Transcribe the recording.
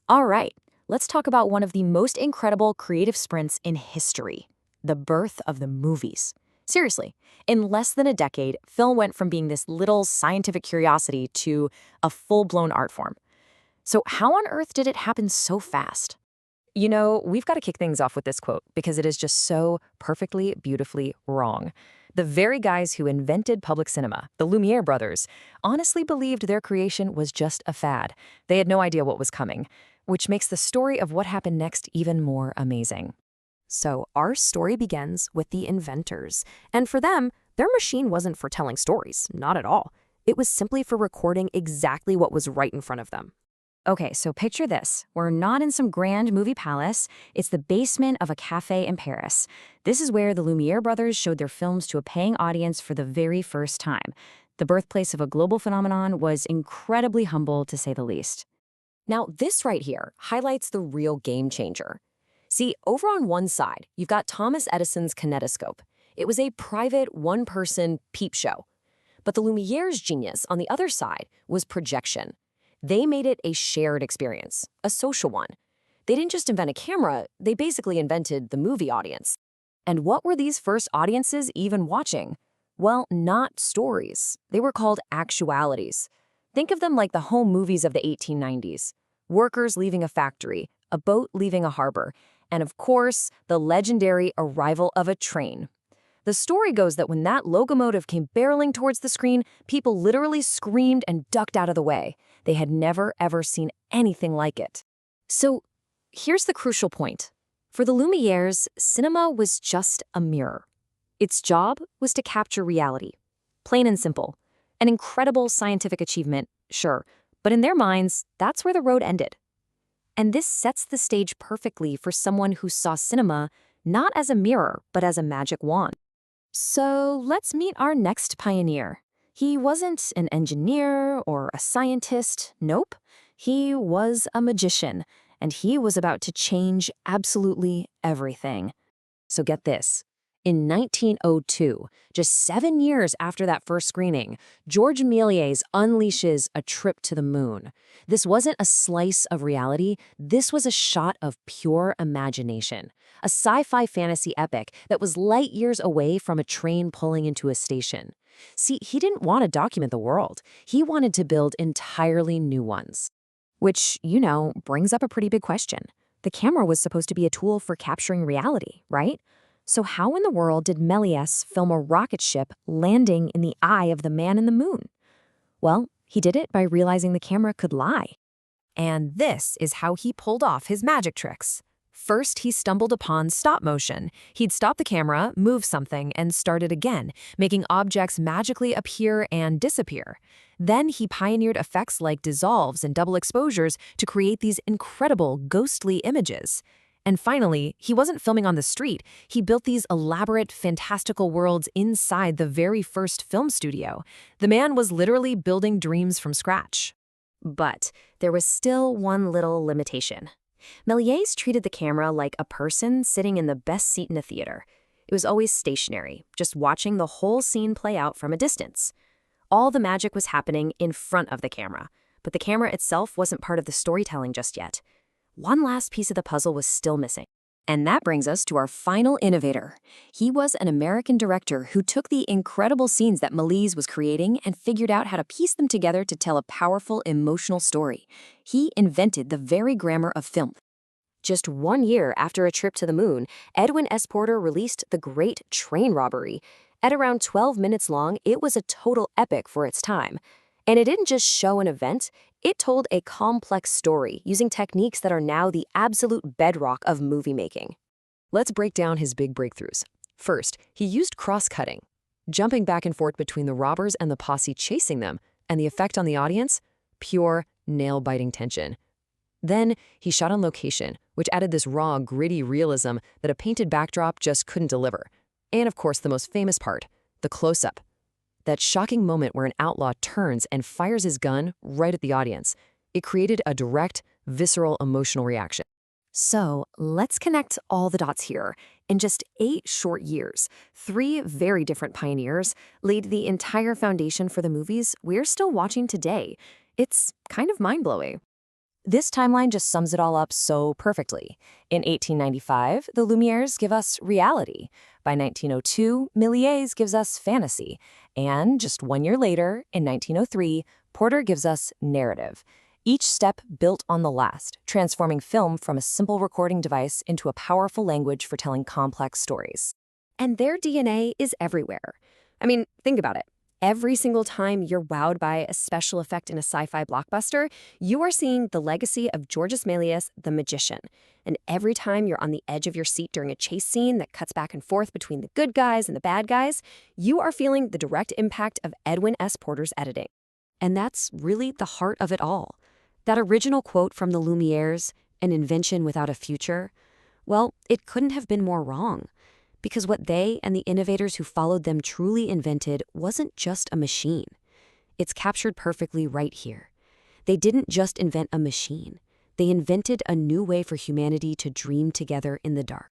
All right, let's talk about one of the most incredible creative sprints in history, the birth of the movies. Seriously, in less than a decade, film went from being this little scientific curiosity to a full-blown art form. So how on earth did it happen so fast? We've got to kick things off with this quote because it is just so perfectly, beautifully wrong. The very guys who invented public cinema, the Lumiere brothers, honestly believed their creation was just a fad. They had no idea what was coming, which makes the story of what happened next even more amazing. So our story begins with the inventors. And for them, their machine wasn't for telling stories, not at all. It was simply for recording exactly what was right in front of them. Okay, so picture this. We're not in some grand movie palace. It's the basement of a cafe in Paris. This is where the Lumiere brothers showed their films to a paying audience for the very first time. The birthplace of a global phenomenon was incredibly humble, to say the least. Now, this right here highlights the real game changer. See, over on one side, you've got Thomas Edison's kinetoscope. It was a private, one-person peep show. But the Lumiere's genius on the other side was projection. They made it a shared experience, a social one. They didn't just invent a camera, they basically invented the movie audience. And what were these first audiences even watching? Well, not stories. They were called actualities. Think of them like the home movies of the 1890s. Workers leaving a factory, a boat leaving a harbor, and of course, the legendary arrival of a train. The story goes that when that locomotive came barreling towards the screen, people literally screamed and ducked out of the way. They had never, ever seen anything like it. So here's the crucial point. For the Lumieres, cinema was just a mirror. Its job was to capture reality. Plain and simple. An incredible scientific achievement, sure, but in their minds, that's where the road ended. And this sets the stage perfectly for someone who saw cinema not as a mirror, but as a magic wand. So let's meet our next pioneer. He wasn't an engineer or a scientist, nope. He was a magician, and he was about to change absolutely everything. So get this. In 1902, just 7 years after that first screening, Georges Méliès unleashes A Trip to the Moon. This wasn't a slice of reality, this was a shot of pure imagination. A sci-fi fantasy epic that was light years away from a train pulling into a station. See, he didn't want to document the world. He wanted to build entirely new ones. Which, brings up a pretty big question. The camera was supposed to be a tool for capturing reality, right? So how in the world did Méliès film a rocket ship landing in the eye of the man in the moon? Well, he did it by realizing the camera could lie. And this is how he pulled off his magic tricks. First, he stumbled upon stop motion. He'd stop the camera, move something, and start it again, making objects magically appear and disappear. Then he pioneered effects like dissolves and double exposures to create these incredible ghostly images. And finally, he wasn't filming on the street. He built these elaborate, fantastical worlds inside the very first film studio. The man was literally building dreams from scratch. But there was still one little limitation. Méliès treated the camera like a person sitting in the best seat in a theater. It was always stationary, just watching the whole scene play out from a distance. All the magic was happening in front of the camera, but the camera itself wasn't part of the storytelling just yet. One last piece of the puzzle was still missing. And that brings us to our final innovator. He was an American director who took the incredible scenes that Méliès was creating and figured out how to piece them together to tell a powerful, emotional story. He invented the very grammar of film. Just 1 year after A Trip to the Moon, Edwin S. Porter released The Great Train Robbery. At around 12 minutes long, it was a total epic for its time. And it didn't just show an event, it told a complex story using techniques that are now the absolute bedrock of movie making. Let's break down his big breakthroughs. First, he used cross-cutting, jumping back and forth between the robbers and the posse chasing them, and the effect on the audience? Pure, nail-biting tension. Then, he shot on location, which added this raw, gritty realism that a painted backdrop just couldn't deliver. And of course, the most famous part, the close-up. That shocking moment where an outlaw turns and fires his gun right at the audience. It created a direct, visceral, emotional reaction. So let's connect all the dots here. In just 8 short years, 3 very different pioneers laid the entire foundation for the movies we're still watching today. It's kind of mind-blowing. This timeline just sums it all up so perfectly. In 1895, the Lumieres give us reality. By 1902, Méliès gives us fantasy. And just 1 year later, in 1903, Porter gives us narrative. Each step built on the last, transforming film from a simple recording device into a powerful language for telling complex stories. And their DNA is everywhere. I mean, think about it. Every single time you're wowed by a special effect in a sci-fi blockbuster, you are seeing the legacy of Georges Méliès, the magician. And every time you're on the edge of your seat during a chase scene that cuts back and forth between the good guys and the bad guys, you are feeling the direct impact of Edwin S. Porter's editing. And that's really the heart of it all. That original quote from the Lumieres, "An invention without a future," well, it couldn't have been more wrong. Because what they and the innovators who followed them truly invented wasn't just a machine. It's captured perfectly right here. They didn't just invent a machine. They invented a new way for humanity to dream together in the dark.